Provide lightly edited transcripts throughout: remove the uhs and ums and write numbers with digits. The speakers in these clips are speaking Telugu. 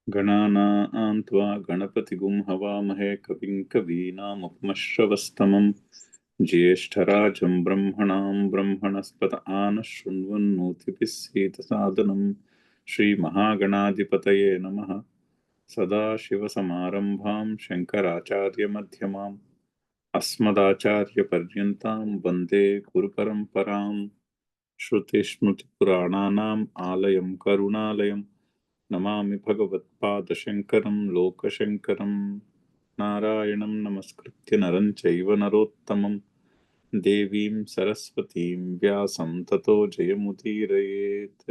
गणानां त्वा गणपतिगुं हवामहे कविं कवीनामुपमश्रवस्तमं ज्येष्ठराजं ब्रह्मणां ब्रह्मणस्पत आनः शृण्वन्नोतिभिः सीदसादनं श्रीमहागणाधिपतये नमः। सदाशिवसमारम्भां शङ्कराचार्यमध्यमाम् अस्मदाचार्यपर्यन्तां वन्दे गुरुपरम्परां। श्रुतिस्मृतिपुराणानाम् आलयं करुणालयं नमामि भगवत्पादशङ्करं लोकशङ्करं। नारायणं नमस्कृत्य नरं चैव नरोत्तमं देवीं सरस्वतीं व्यासं ततो जयमुदीरयेत्।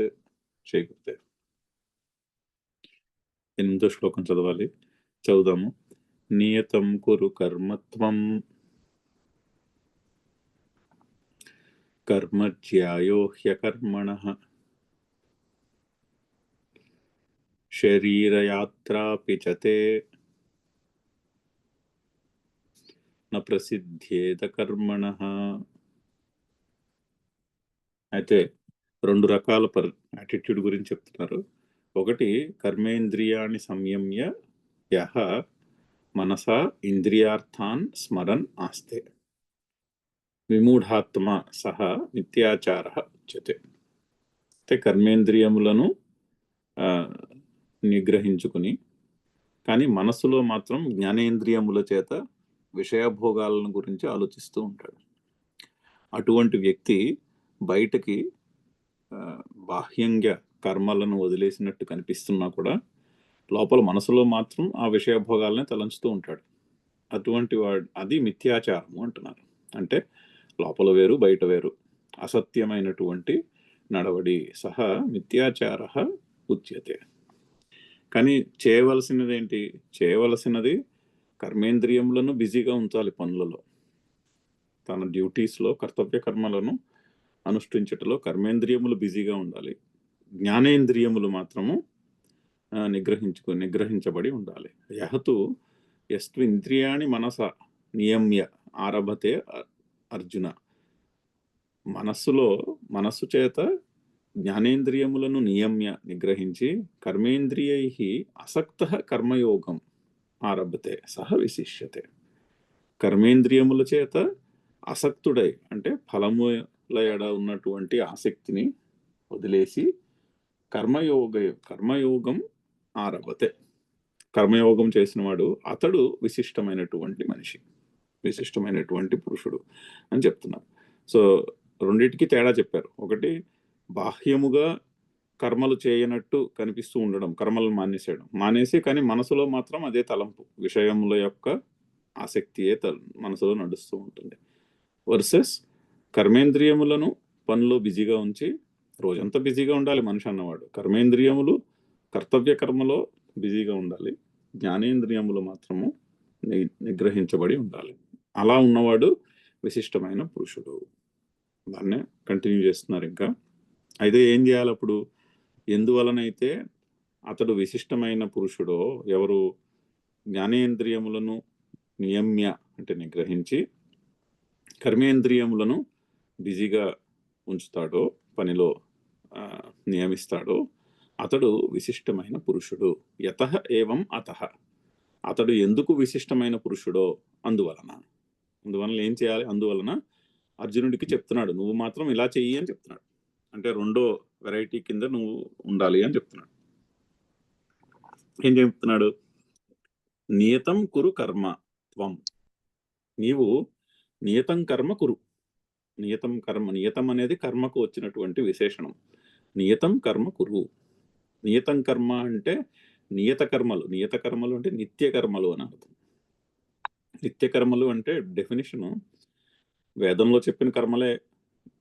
జై గురుదేవ్. 8వ శ్లోకం చదవాలి, చదువుదాము. నియతం కురు కర్మత్వం కర్మజ్యాయో హ్యకర్మణః శరీరయాత్రాపి చ తే న ప్రసిద్ధ్యేత కర్మణః. అయితే రెండు రకాల యాటిట్యూడ్ గురించి చెప్తున్నారు. ఒకటి, కర్మేంద్రియాణి సంయమ్య యః మనసా ఇంద్రియార్థాన్ స్మరన్ ఆస్తే విమూఢాత్మ సహ మిథ్యాచారః ఉచ్యతే. అంటే కర్మేంద్రియములను నిగ్రహించుకుని కానీ మనసులో మాత్రం జ్ఞానేంద్రియముల చేత విషయభోగాలను గురించి ఆలోచిస్తూ ఉంటాడు. అటువంటి వ్యక్తి బయటకి బాహ్యంగా కర్మలను వదిలేసినట్టు కనిపిస్తున్నా కూడా లోపల మనసులో మాత్రం ఆ విషయభోగాలనే తలంచుతూ ఉంటాడు. అటువంటి వాడు, అది మిథ్యాచారము అంటున్నారు. అంటే లోపల వేరు బయట వేరు, అసత్యమైనటువంటి నడవడి సహా మిథ్యాచారః ఉచ్యతే. కానీ చేయవలసినది ఏంటి? చేయవలసినది కర్మేంద్రియములను బిజీగా ఉంచాలి పనులలో, తన డ్యూటీస్లో కర్తవ్య కర్మలను అనుష్ఠించటంలో బిజీగా ఉండాలి. జ్ఞానేంద్రియములు మాత్రము నిగ్రహించబడి ఉండాలి. యహతు యస్త్వింద్రియాణి మనస నియమ్య ఆరభతే అర్జున. మనస్సు చేత జ్ఞానేంద్రియములను నిగ్రహించి కర్మేంద్రియై అసక్తః కర్మయోగం ఆరభతే సహ విశిష్యతే. కర్మేంద్రియముల చేత అసక్తుడై, అంటే ఫలముల ఎడ ఉన్నటువంటి ఆసక్తిని వదిలేసి కర్మయోగం ఆరభతే, కర్మయోగం చేసినవాడు అతడు విశిష్టమైనటువంటి మనిషి, విశిష్టమైనటువంటి పురుషుడు అని చెప్తున్నారు. సో రెండింటికి తేడా చెప్పారు. ఒకటి, బాహ్యముగా కర్మలు చేయనట్టు కనిపిస్తూ ఉండడం, కర్మలను మానేసి కానీ మనసులో మాత్రం అదే తలంపు, విషయముల యొక్క ఆసక్తియే మనసులో నడుస్తూ ఉంటుంది. వర్సెస్ కర్మేంద్రియములను పనిలో బిజీగా ఉంచి, రోజంతా బిజీగా ఉండాలి మనిషి అన్నవాడు, కర్మేంద్రియములు కర్తవ్య కర్మలో బిజీగా ఉండాలి, జ్ఞానేంద్రియములు మాత్రము నిగ్రహించబడి ఉండాలి. అలా ఉన్నవాడు విశిష్టమైన పురుషుడు. దాన్నే కంటిన్యూ చేస్తున్నారు. ఇంకా అయితే ఏం చేయాలి అప్పుడు? ఎందువలనైతే అతడు విశిష్టమైన పురుషుడో, ఎవరు జ్ఞానేంద్రియములను నియమ్య అంటే నిగ్రహించి కర్మేంద్రియములను బిజీగా ఉంచుతాడో, పనిలో నియమిస్తాడో, అతడు విశిష్టమైన పురుషుడు. యతః ఏవం అతః, అతడు ఎందుకు విశిష్టమైన పురుషుడో అందువలన ఏం చేయాలి? అందువలన అర్జునుడికి చెప్తున్నాడు, నువ్వు మాత్రం ఇలా చెయ్యి అని చెప్తున్నాడు. అంటే రెండో వెరైటీ కింద నువ్వు ఉండాలి అని చెప్తున్నాడు. ఏం చెప్తున్నాడు? నియతం కురు కర్మ త్వం, నీవు నియతం కర్మ కురు. నియతం అనేది కర్మకు వచ్చినటువంటి విశేషణం. నియతం కర్మ కురు. నియతం కర్మ అంటే నియత కర్మలు అంటే నిత్య కర్మలు అని అర్థం. నిత్య కర్మలు అంటే డెఫినిషను వేదంలో చెప్పిన కర్మలే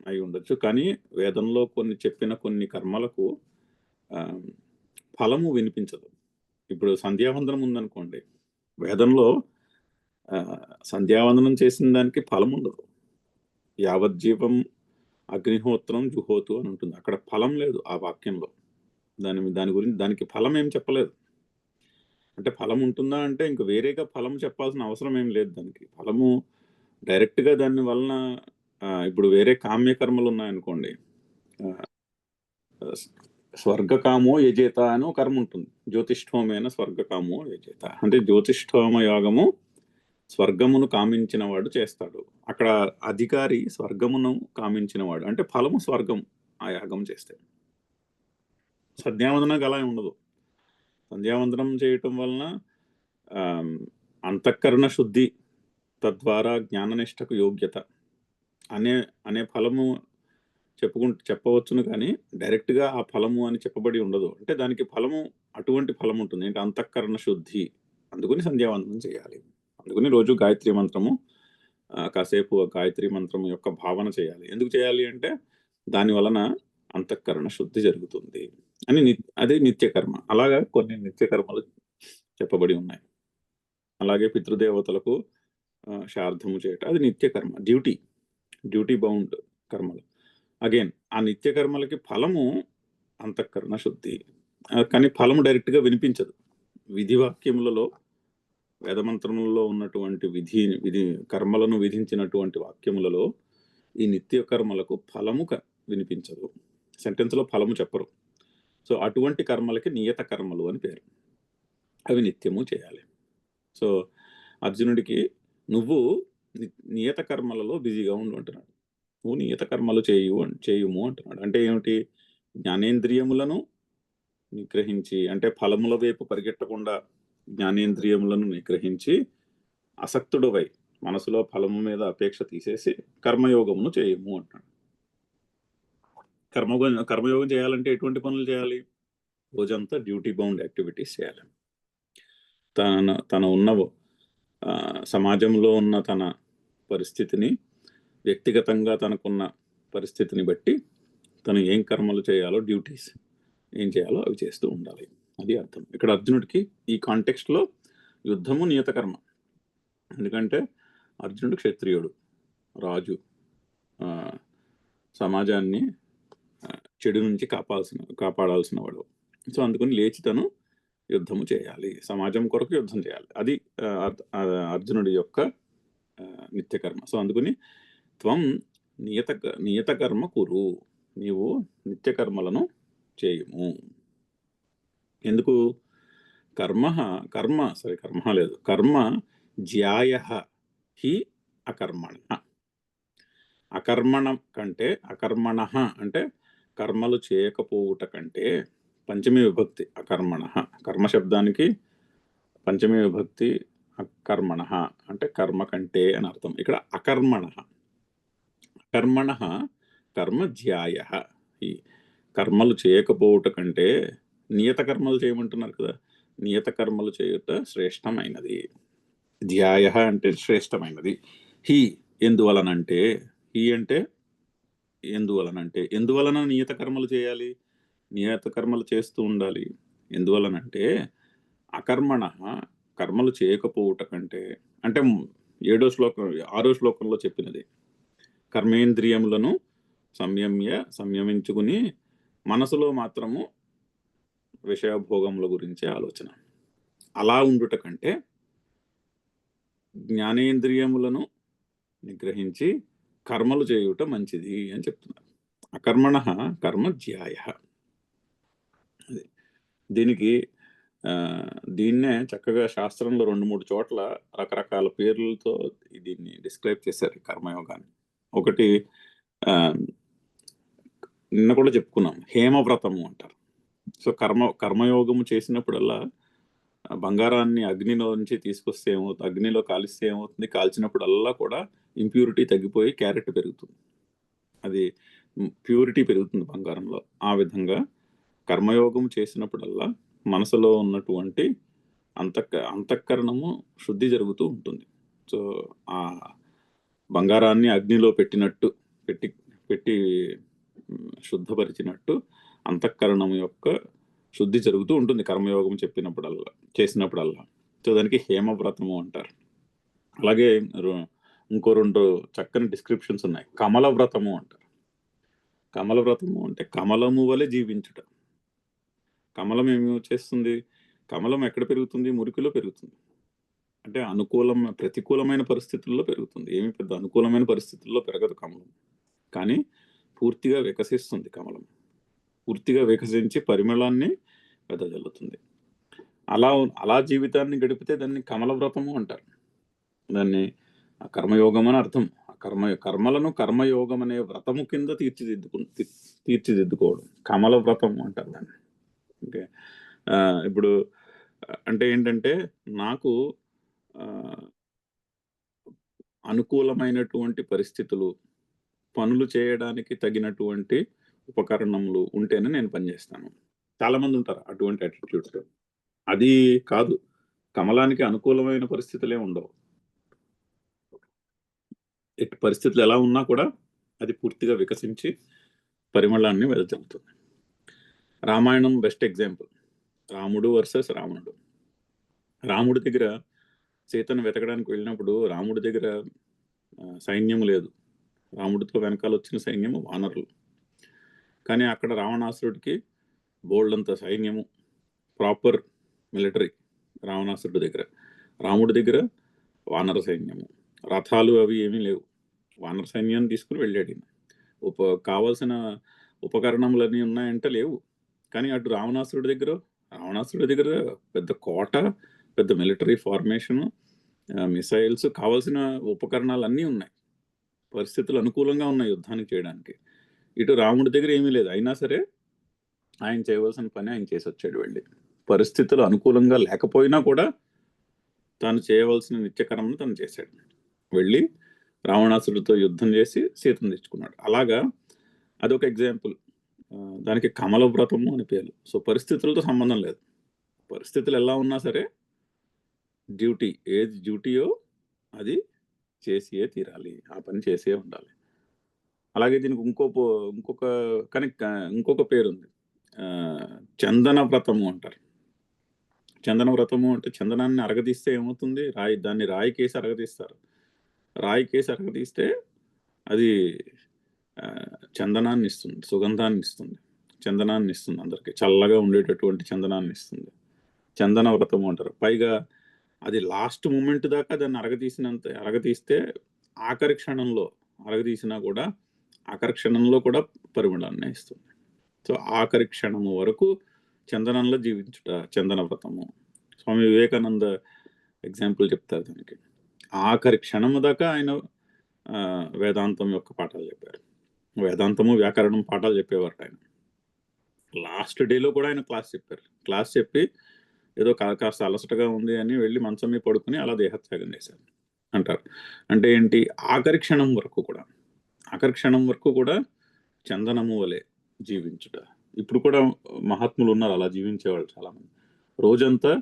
అయి ఉండొచ్చు, కానీ వేదంలో చెప్పిన కొన్ని కర్మలకు ఫలము వినిపించదు. ఇప్పుడు సంధ్యావందనం ఉందనుకోండి, వేదంలో సంధ్యావందనం చేసిన దానికి ఫలం ఉండదు. యావజ్జీవం అగ్నిహోత్రం జుహోతు అని ఉంటుంది, అక్కడ ఫలం లేదు ఆ వాక్యంలో. దాని గురించి దానికి ఫలం ఏం చెప్పలేదు. అంటే ఫలం ఉంటుందా అంటే ఇంక వేరేగా ఫలం చెప్పాల్సిన అవసరం ఏం లేదు. దానికి ఫలము డైరెక్ట్గా దాని వలన, ఇప్పుడు వేరే కామ్యకర్మలు ఉన్నాయనుకోండి, స్వర్గకామో యజేత అని ఒక కర్మ ఉంటుంది. జ్యోతిష్ఠోమైన స్వర్గకామో యజేత అంటే జ్యోతిష్ఠోమ యాగము స్వర్గమును కామించిన వాడు చేస్తాడు. అక్కడ అధికారి స్వర్గమును కామించిన వాడు, అంటే ఫలము స్వర్గం ఆ యాగం చేస్తే. సంధ్యావందనకు అలా ఉండదు. సంధ్యావందనం చేయటం వలన అంతఃకరణ శుద్ధి, తద్వారా జ్ఞాననిష్టకు యోగ్యత అనే అనే ఫలము చెప్పవచ్చును, కానీ డైరెక్ట్గా ఆ ఫలము అని చెప్పబడి ఉండదు. అంటే దానికి ఫలము అటువంటి ఫలం ఉంటుంది, అంటే అంతఃకరణ శుద్ధి. అందుకని సంధ్యావందనం చేయాలి. అందుకని రోజు గాయత్రి మంత్రము కాసేపు గాయత్రి మంత్రం యొక్క భావన చేయాలి. ఎందుకు చేయాలి అంటే దాని వలన అంతఃకరణ శుద్ధి జరుగుతుంది అని. అది నిత్యకర్మ. అలాగా కొన్ని నిత్యకర్మలు చెప్పబడి ఉన్నాయి. అలాగే పితృదేవతలకు శ్రాద్ధము చేయటం అది నిత్యకర్మ, డ్యూటీ బౌండ్ కర్మలు. అగైన్ ఆ నిత్యకర్మలకి ఫలము అంతఃకరణ శుద్ధి, కానీ ఫలము డైరెక్ట్గా వినిపించదు. విధివాక్యములలో, వేదమంత్రములలో ఉన్నటువంటి విధి కర్మలను విధించినటువంటి వాక్యములలో ఈ నిత్య కర్మలకు ఫలము వినిపించదు. సెంటెన్స్లో ఫలము చెప్పరు. సో అటువంటి కర్మలకి నియత కర్మలు అని పేరు. అవి నిత్యము చేయాలి. సో అర్జునుడికి నువ్వు నియత కర్మలలో బిజీగా ఉండు అంటున్నాడు. నువ్వు నియత కర్మలు చేయుము అంటున్నాడు. అంటే ఏమిటి? జ్ఞానేంద్రియములను నిగ్రహించి, అంటే ఫలముల వైపు పరిగెట్టకుండా జ్ఞానేంద్రియములను నిగ్రహించి అసక్తుడవై మనసులో ఫలము మీద అపేక్ష తీసేసి కర్మయోగమును చేయము అంటున్నాడు. కర్మయోగం చేయాలంటే ఎటువంటి పనులు చేయాలి? రోజంతా డ్యూటీ బౌండ్ యాక్టివిటీస్ చేయాలి. తన ఉన్న సమాజంలో ఉన్న తన పరిస్థితిని, వ్యక్తిగతంగా తనకున్న పరిస్థితిని బట్టి తను ఏం కర్మలు చేయాలో, డ్యూటీస్ ఏం చేయాలో అవి చేస్తూ ఉండాలి. అది అర్థం. ఇక్కడ అర్జునుడికి ఈ కాంటెక్స్ట్లో యుద్ధము నియత కర్మ. ఎందుకంటే అర్జునుడు క్షత్రియుడు, రాజు, సమాజాన్ని చెడు నుంచి కాపాడాల్సిన వాడు. సో అందుకని లేచి తను యుద్ధము చేయాలి, సమాజం కొరకు యుద్ధం చేయాలి. అది అర్జునుడి యొక్క నిత్యకర్మ. సో అందుకని త్వం నియత కర్మ కురు, నీవు నిత్యకర్మలను చేయుము. ఎందుకు? కర్మ జ్యాయ హి అకర్మణ. అకర్మణ కంటే, అకర్మణ అంటే కర్మలు చేయకపోవుట కంటే, పంచమీ విభక్తి అకర్మణ, కర్మ శబ్దానికి పంచమీ విభక్తి అకర్మణ అంటే కర్మ కంటే అని అర్థం. ఇక్కడ అకర్మణ కర్మ జ్యాయ, ఈ కర్మలు చేయకపోవుట కంటే నియత కర్మలు చేయమంటున్నారు కదా, నియత కర్మలు చేయుట శ్రేష్టమైనది. ధ్యాయ అంటే శ్రేష్టమైనది. హి ఎందువలనంటే, ఎందువలన నియత కర్మలు చేయాలి, నియత కర్మలు చేస్తూ ఉండాలి. ఎందువలనంటే అకర్మణ కర్మలు చేయకపోవుట కంటే, అంటే 6వ శ్లోకంలో చెప్పినది, కర్మేంద్రియములను సంయమించుకుని మనసులో మాత్రము విషయభోగముల గురించే ఆలోచన. అలా ఉండుట కంటే జ్ఞానేంద్రియములను నిగ్రహించి కర్మలు చేయుట మంచిది అని చెప్తున్నారు. అకర్మణ కర్మ జ్యాయ. దీన్నే చక్కగా శాస్త్రంలో 2-3 చోట్ల రకరకాల పేర్లతో దీన్ని డిస్క్రైబ్ చేశారు, కర్మయోగాన్ని. ఒకటి నిన్న కూడా చెప్పుకున్నాం, హేమవ్రతము అంటారు. సో కర్మయోగము చేసినప్పుడల్లా బంగారాన్ని అగ్నిలో నుంచి తీసుకొస్తే ఏమవుతుంది, అగ్నిలో కాలిస్తే ఏమవుతుంది, కాల్చినప్పుడల్లా కూడా ఇంప్యూరిటీ తగ్గిపోయి క్యారెట్ పెరుగుతుంది, అది ప్యూరిటీ పెరుగుతుంది బంగారంలో. ఆ విధంగా కర్మయోగం చేసినప్పుడల్లా మనసులో ఉన్నటువంటి అంతఃకరణము శుద్ధి జరుగుతూ ఉంటుంది. సో ఆ బంగారాన్ని అగ్నిలో పెట్టి శుద్ధపరిచినట్టు అంతఃకరణం యొక్క శుద్ధి జరుగుతూ ఉంటుంది కర్మయోగం చేసినప్పుడల్లా. సో దానికి హేమవ్రతము అంటారు. అలాగే ఇంకో 2 చక్కని డిస్క్రిప్షన్స్ ఉన్నాయి. కమల వ్రతము అంటారు. కమల వ్రతము అంటే కమలము వలె జీవించుట. కమలం ఏమి చేస్తుంది? కమలం ఎక్కడ పెరుగుతుంది? మురికిలో పెరుగుతుంది. అంటే ప్రతికూలమైన పరిస్థితుల్లో పెరుగుతుంది. ఏమి పెద్ద అనుకూలమైన పరిస్థితుల్లో పెరగదు కమలం, కానీ పూర్తిగా వికసిస్తుంది కమలం. పూర్తిగా వికసించి పరిమళాన్ని వెదజల్లుతుంది. అలా జీవితాన్ని గడిపితే దాన్ని కమల వ్రతము అంటారు. దాన్ని కర్మయోగం అని అర్థం. కర్మలను కర్మయోగం అనే వ్రతము కింద తీర్చిదిద్దుకోవడం కమల వ్రతం అంటారు దాన్ని. ఓకే. ఇప్పుడు అంటే ఏంటంటే నాకు అనుకూలమైనటువంటి పరిస్థితులు, పనులు చేయడానికి తగినటువంటి ఉపకరణములు ఉంటేనే నేను పనిచేస్తాను. చాలా మంది ఉంటారు అటువంటి యాటిట్యూడ్స్. అది కాదు, కమలానికి అనుకూలమైన పరిస్థితులే ఉండవు. ఎట్టి పరిస్థితులు ఎలా ఉన్నా కూడా అది పూర్తిగా వికసించి పరిమళాన్ని వెదజల్లుతుంది. Ramayanam best example. రాముడు వర్సెస్ రావణుడు. రాముడి దగ్గర సీతను వెతకడానికి వెళ్ళినప్పుడు రాముడి దగ్గర సైన్యం లేదు. రాముడితో వెనకాల వచ్చిన సైన్యము వానరులు. కానీ అక్కడ రావణాసురుడికి బోల్డంత సైన్యము, ప్రాపర్ మిలిటరీ రావణాసురుడి దగ్గర. రాముడి దగ్గర వానర సైన్యము, రథాలు అవి ఏమీ లేవు. వానర సైన్యాన్ని తీసుకుని వెళ్ళాడు. కావాల్సిన ఉపకరణములన్నీ ఉన్నాయంటే లేవు. కానీ అటు రావణాసురుడి దగ్గర పెద్ద కోట, పెద్ద మిలిటరీ ఫార్మేషను, మిసైల్స్, కావాల్సిన ఉపకరణాలు అన్నీ ఉన్నాయి. పరిస్థితులు అనుకూలంగా ఉన్నాయి యుద్ధానికి చేయడానికి. ఇటు రాముడి దగ్గర ఏమీ లేదు. అయినా సరే ఆయన చేయవలసిన పని ఆయన చేసి వచ్చాడు వెళ్ళి. పరిస్థితులు అనుకూలంగా లేకపోయినా కూడా తాను చేయవలసిన నిత్యకర్మను తను చేశాడు. వెళ్ళి రావణాసుడితో యుద్ధం చేసి సీతను తెచ్చుకున్నాడు. అలాగా అదొక ఎగ్జాంపుల్. దానికి కమల వ్రతము అని పేరు. సో పరిస్థితులతో సంబంధం లేదు. పరిస్థితులు ఎలా ఉన్నా సరే డ్యూటీ, ఏది డ్యూటీయో అది చేసియే తీరాలి. ఆ పని చేసే ఉండాలి. అలాగే దీనికి ఇంకొక పేరుంది. చందన వ్రతము అంటారు. చందన వ్రతము అంటే చందనాన్ని అరగదీస్తే ఏమవుతుంది? దాన్ని రాయికేసి అరగదీస్తారు. రాయికేసి అరగదీస్తే అది చందనాన్ని ఇస్తుంది, సుగంధాన్ని ఇస్తుంది, చందనాన్ని ఇస్తుంది. అందరికి చల్లగా ఉండేటటువంటి చందనాన్ని ఇస్తుంది. చందన వ్రతము అంటారు. పైగా అది లాస్ట్ మూమెంట్ దాకా దాన్ని అరగదీస్తే ఆఖరి క్షణంలో అరగదీసినా కూడా ఆఖరి క్షణంలో కూడా పరిమళాన్ని ఇస్తుంది. సో ఆఖరి క్షణము వరకు చందనంలో జీవించుట చందన వ్రతము. స్వామి వివేకానంద ఎగ్జాంపుల్ చెప్తారు దానికి. ఆఖరి క్షణము దాకా ఆయన వేదాంతం యొక్క పాఠాలు చెప్పారు. వేదాంతము, వ్యాకరణం పాఠాలు చెప్పేవారు ఆయన. లాస్ట్ డేలో కూడా ఆయన క్లాస్ చెప్పి ఏదో కాస్త అలసటగా ఉంది అని వెళ్ళి మంచం మీద పడుకుని అలా దేహత్యాగం చేశారు అంటారు. అంటే ఏంటి? ఆఖరి క్షణం వరకు కూడా చందనము వలె జీవించుట. ఇప్పుడు కూడా మహాత్ములు ఉన్నారు అలా జీవించేవాళ్ళు చాలామంది. రోజంతా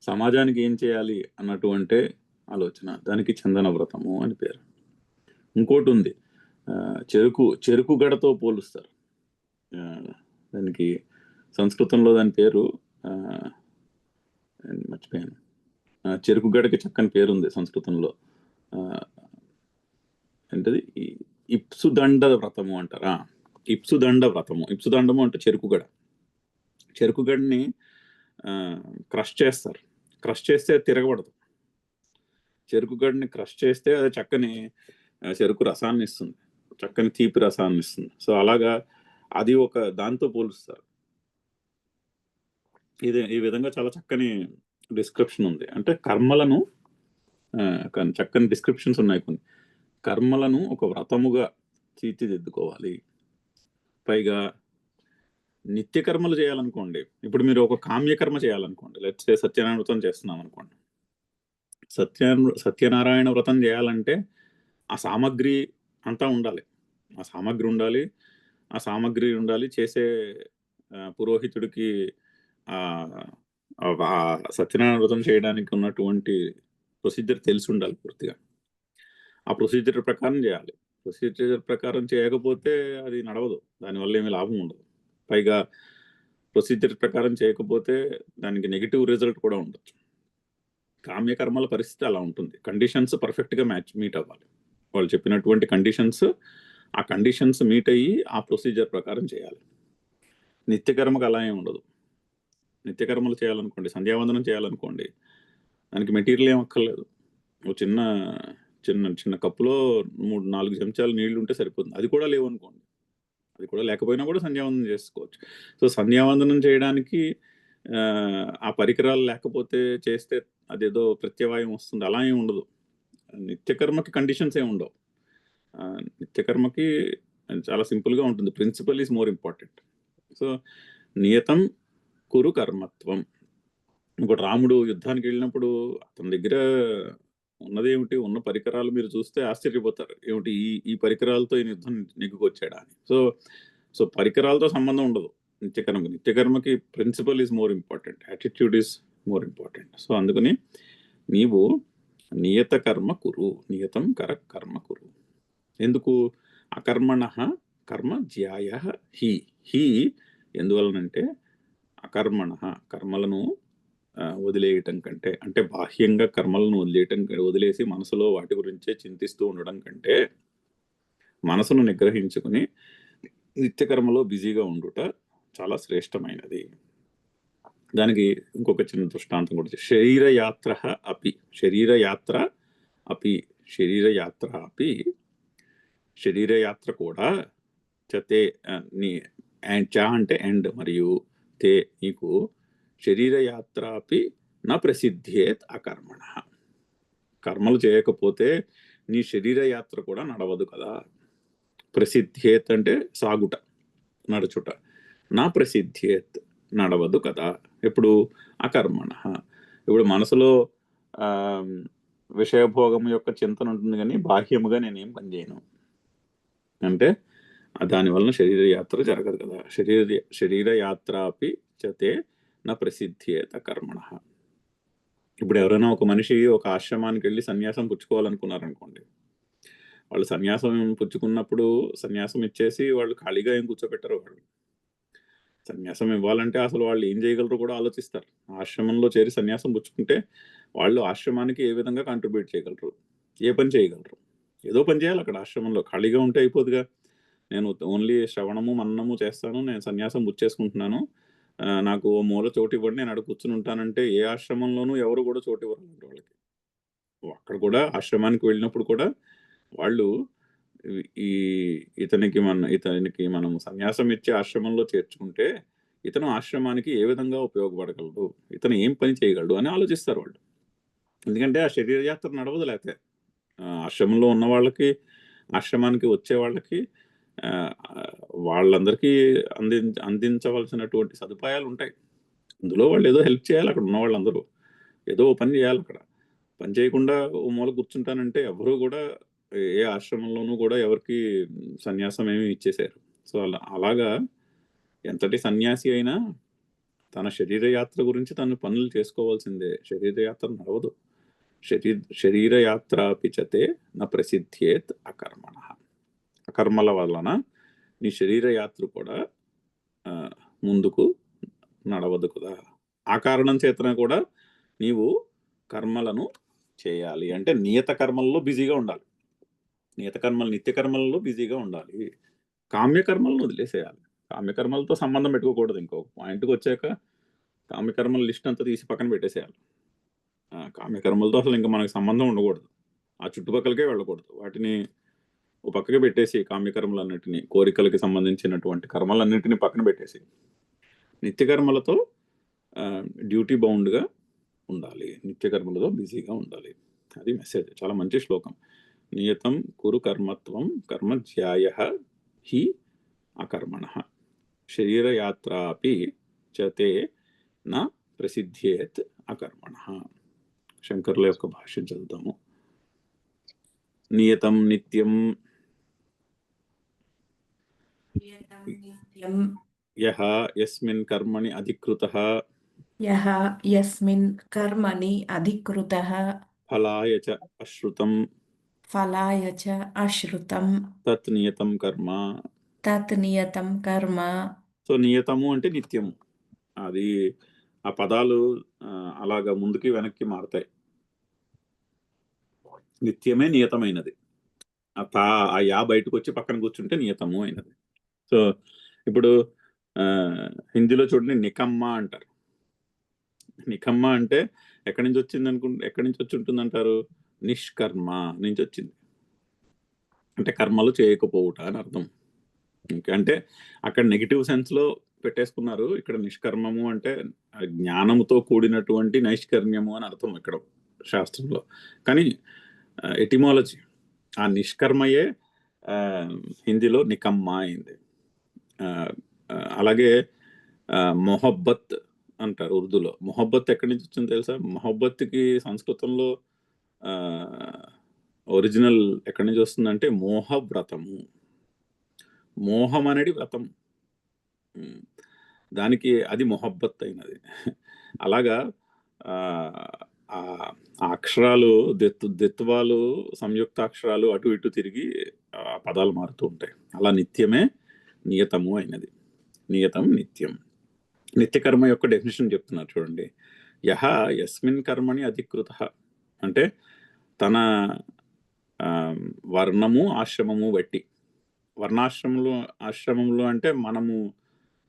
సమాజానికి ఏం చేయాలి అన్నటువంటి ఆలోచన. దానికి చందన వ్రతము అని పేరు. ఇంకోటి ఉంది, చెరుకు గడతో పోలుస్తారు. దానికి సంస్కృతంలో దాని పేరు మర్చిపోయాను. చెరుకు గడకి చక్కని పేరుంది సంస్కృతంలో. ఏంటది? ఇప్సుదండ వ్రతము అంటారా? ఇప్సుదండ వ్రతము. ఇప్సుదండము అంటే చెరుకుగడని క్రష్ చేస్తారు. క్రష్ చేస్తే తిరగబడదు. చెరుకుగడని క్రష్ చేస్తే అది చక్కని చెరుకు రసాన్ని ఇస్తుంది, చక్కని తీపి రసాన్ని ఇస్తుంది. సో అలాగా అది ఒక దాంతో పోలుస్తారు. ఈ విధంగా చాలా చక్కని డిస్క్రిప్షన్ ఉంది. అంటే కర్మలను చక్కని డిస్క్రిప్షన్స్ ఉన్నాయి. కొన్ని కర్మలను ఒక వ్రతముగా తీర్చిదిద్దుకోవాలి. పైగా నిత్య కర్మలు చేయాలనుకోండి. ఇప్పుడు మీరు ఒక కామ్యకర్మ చేయాలనుకోండి, లెట్స్ సే సత్యనారాయణ వ్రతం చేస్తున్నాం అనుకోండి. సత్యనారాయణ వ్రతం చేయాలంటే ఆ సామగ్రి అంతా ఉండాలి. ఆ సామగ్రి ఉండాలి. చేసే పురోహితుడికి సత్యనారాయణ వ్రతం చేయడానికి ఉన్నటువంటి ప్రొసీజర్ తెలిసి ఉండాలి పూర్తిగా. ఆ ప్రొసీజర్ ప్రకారం చేయాలి. ప్రొసీజర్ ప్రకారం చేయకపోతే అది నడవదు. దానివల్ల ఏమీ లాభం ఉండదు. పైగా ప్రొసీజర్ ప్రకారం చేయకపోతే దానికి నెగిటివ్ రిజల్ట్ కూడా ఉండొచ్చు. కామ్యకర్మల పరిస్థితి అలా ఉంటుంది. కండిషన్స్ పర్ఫెక్ట్గా మీట్ అవ్వాలి. వాళ్ళు చెప్పినటువంటి ఆ కండిషన్స్ మీట్ అయ్యి ఆ ప్రొసీజర్ ప్రకారం చేయాలి. నిత్యకర్మకు అలా ఏమి ఉండదు. నిత్యకర్మలు చేయాలనుకోండి, సంధ్యావందనం చేయాలనుకోండి, దానికి మెటీరియల్ ఏం అక్కర్లేదు. ఒక చిన్న చిన్న చిన్న కప్పులో 3-4 చెంచాలు నీళ్లు ఉంటే సరిపోతుంది. అది కూడా లేవనుకోండి, అది కూడా లేకపోయినా కూడా సంధ్యావందనం చేసుకోవచ్చు. సో సంధ్యావందనం చేయడానికి ఆ పరికరాలు లేకపోతే చేస్తే అదేదో ప్రత్యవాయం వస్తుంది అలా ఏమి ఉండదు. నిత్యకర్మకి కండిషన్స్ ఏమి ఉండవు. నిత్యకర్మకి చాలా సింపుల్గా ఉంటుంది. Principle is more important. So నియతం కురు కర్మత్వం. ఇప్పుడు రాముడు యుద్ధానికి వెళ్ళినప్పుడు అతని దగ్గర ఉన్నదేమిటి, ఉన్న పరికరాలు మీరు చూస్తే ఆశ్చర్యపోతారు. ఏమిటి ఈ పరికరాలతో ఈ యుద్ధం నెగ్గుకొచ్చాడా అని. సో పరికరాలతో సంబంధం ఉండదు నిత్యకర్మకి principle is more important, attitude is more important. So అందుకని నీవు నియత కర్మ కురు, నియతం కర్మ కురు. ఎందుకు? అకర్మణ కర్మ జ్యాయ హి ఎందువలనంటే అకర్మణ కర్మలను వదిలేయటం కంటే, అంటే బాహ్యంగా కర్మలను వదిలేసి మనసులో వాటి గురించే చింతిస్తూ ఉండడం కంటే మనసును నిగ్రహించుకుని నిత్యకర్మలో బిజీగా ఉండుట చాలా శ్రేష్టమైనది. దానికి ఇంకొక చిన్న దృష్టాంతం కూడా, శరీరయాత్ర కూడా చతే చ అంటే అండ్ మరియు తే నీకు శరీరయాత్రాపి నా ప్రసిద్ధ్యేత్ అకర్మణ. కర్మలు చేయకపోతే నీ శరీరయాత్ర కూడా నడవదు కదా. ప్రసిద్ధ్యేత్ అంటే సాగుట, నడుచుట. నా ప్రసిద్ధ్యేత్ నడవదు కదా. ఎప్పుడు? అకర్మణ. ఇప్పుడు మనసులో విషయభోగం యొక్క చింతన ఉంటుంది, కానీ బాహ్యముగా నేనేం పనిచేయను అంటే దానివలన శరీరయాత్ర జరగదు కదా. శరీరయాత్రాపి చతే నా ప్రసిద్ధ్యేత కర్మణ. ఇప్పుడు ఎవరైనా ఒక మనిషి ఒక ఆశ్రమానికి వెళ్ళి సన్యాసం పుచ్చుకోవాలనుకున్నారనుకోండి, వాళ్ళు సన్యాసం పుచ్చుకున్నప్పుడు సన్యాసం ఇచ్చేసి వాళ్ళు ఖాళీగా ఏం కూర్చోబెట్టరు. వాళ్ళు సన్యాసం ఇవ్వాలంటే అసలు వాళ్ళు ఏం చేయగలరు కూడా ఆలోచిస్తారు. ఆశ్రమంలో చేరి సన్యాసం పుచ్చుకుంటే వాళ్ళు ఆశ్రమానికి ఏ విధంగా కాంట్రిబ్యూట్ చేయగలరు, ఏ పని చేయగలరు? ఏదో పని చేయాలి అక్కడ ఆశ్రమంలో. ఖాళీగా ఉంటే అయిపోదుగా. నేను ఓన్లీ శ్రవణము మన్నము చేస్తాను, నేను సన్యాసం పుచ్చేసుకుంటున్నాను, నాకు ఓ మూల చోటు ఇవ్వండి, నేను అక్కడ కూర్చుని ఉంటానంటే ఏ ఆశ్రమంలోనూ ఎవరు కూడా చోటు ఇవ్వరు వాళ్ళకి. అక్కడ కూడా ఆశ్రమానికి వెళ్ళినప్పుడు కూడా వాళ్ళు ఇతనికి మనం సన్యాసం ఇచ్చి ఆశ్రమంలో చేర్చుకుంటే ఇతను ఆశ్రమానికి ఏ విధంగా ఉపయోగపడగలడు, ఇతను ఏం పని చేయగలడు అని ఆలోచిస్తారు వాళ్ళు. ఎందుకంటే ఆ శరీరయాత్ర నడవదు. లేకపోతే ఆశ్రమంలో ఉన్న వాళ్ళకి, ఆశ్రమానికి వచ్చే వాళ్ళకి వాళ్ళందరికీ అందించవలసినటువంటి సదుపాయాలు ఉంటాయి. అందులో వాళ్ళు ఏదో హెల్ప్ చేయాలి. అక్కడ ఉన్న వాళ్ళందరూ ఏదో పని చేయాలి. అక్కడ పని చేయకుండా ఓ మూల కూర్చుంటానంటే ఎవరు కూడా, ఏ ఆశ్రమంలోనూ కూడా ఎవరికి సన్యాసం ఏమి ఇచ్చేశారు. సో అలాగా ఎంతటి సన్యాసి అయినా తన శరీరయాత్ర గురించి తను పనులు చేసుకోవాల్సిందే. శరీరయాత్ర నడవదు. శరీరయాత్ర పిచతే నా ప్రసిద్ధ్యేత్ అకర్మణ. అకర్మల వలన నీ శరీరయాత్ర కూడా ముందుకు నడవదు కదా. ఆ కారణం చేతన కూడా నీవు కర్మలను చేయాలి. అంటే నియత కర్మల్లో బిజీగా ఉండాలి. నిత్యకర్మల్లో బిజీగా ఉండాలి. కామ్యకర్మలను వదిలేసేయాలి. కామ్యకర్మలతో సంబంధం పెట్టుకోకూడదు. ఇంకో పాయింట్కి వచ్చాక కామ్యకర్మల లిస్ట్ అంతా తీసి పక్కన పెట్టేసేయాలి. కామ్యకర్మలతో అసలు ఇంకా మనకు సంబంధం ఉండకూడదు. ఆ చుట్టుపక్కలకే వెళ్ళకూడదు. వాటిని ఓ పక్కకి పెట్టేసి, కామ్యకర్మలన్నిటినీ, కోరికలకి సంబంధించినటువంటి కర్మలన్నింటినీ పక్కన పెట్టేసి నిత్యకర్మలతో డ్యూటీ బౌండ్గా ఉండాలి. నిత్యకర్మలతో బిజీగా ఉండాలి. అది మెసేజ్. చాలా మంచి శ్లోకం. నియతం కురు కర్మత్వం కర్మ జ్యాయ హి అకర్మణ శరీరయాత్రాపి చతే నా ప్రసిద్ధ్యేత్ అకర్మణ. శంకరుల యొక్క భాష్యం చదువుతాము. నియతం నిత్యం యః యస్మిన్ కర్మణి అధికృతః ఫలాయ చ అశ్రుతం తత్ నియతం కర్మ. సో నియతము అంటే నిత్యము. అది ఆ పదాలు అలాగా ముందుకి వెనక్కి మారతాయి. నిత్యమే నియతమైనది. ఆ యా బయటకు వచ్చి పక్కన కూర్చుంటే నియతము అయినది. సో ఇప్పుడు హిందీలో చూడండి, నికమ్మ అంటారు. నికమ్మ అంటే ఎక్కడి నుంచి వచ్చి ఉంటుందంటారు? నిష్కర్మ నుంచి వచ్చింది. అంటే కర్మలు చేయకపోవుట అని అర్థం. అంటే అక్కడ నెగిటివ్ సెన్స్లో పెట్టేసుకున్నారు. ఇక్కడ నిష్కర్మము అంటే జ్ఞానముతో కూడినటువంటి నైష్కర్మ్యము అని అర్థం ఇక్కడ శాస్త్రంలో. కానీ ఎటిమాలజీ ఆ నిష్కర్మయే హిందీలో నికమ్మ అయింది. అలాగే మొహబ్బత్ అంటారు ఉర్దూలో. మొహబ్బత్ ఎక్కడి నుంచి వచ్చింది తెలుసా? మొహబ్బత్కి సంస్కృతంలో ఒరిజినల్ ఎక్కడి నుంచి వస్తుందంటే మోహవ్రతము. మోహం అనేది వ్రతం, దానికి అది మొహబ్బత్ అయినది. అలాగా ఆ అక్షరాలు దిత్వాలు సంయుక్తాక్షరాలు అటు ఇటు తిరిగి పదాలు మారుతూ ఉంటాయి. అలా నిత్యమే నియతము అయినది. నియతం నిత్యం. నిత్యకర్మ యొక్క డెఫినేషన్ చెప్తున్నారు చూడండి. యహ యస్మిన్ కర్మని అధికృత అంటే తన వర్ణము ఆశ్రమము బట్టి. ఆశ్రమంలో అంటే మనము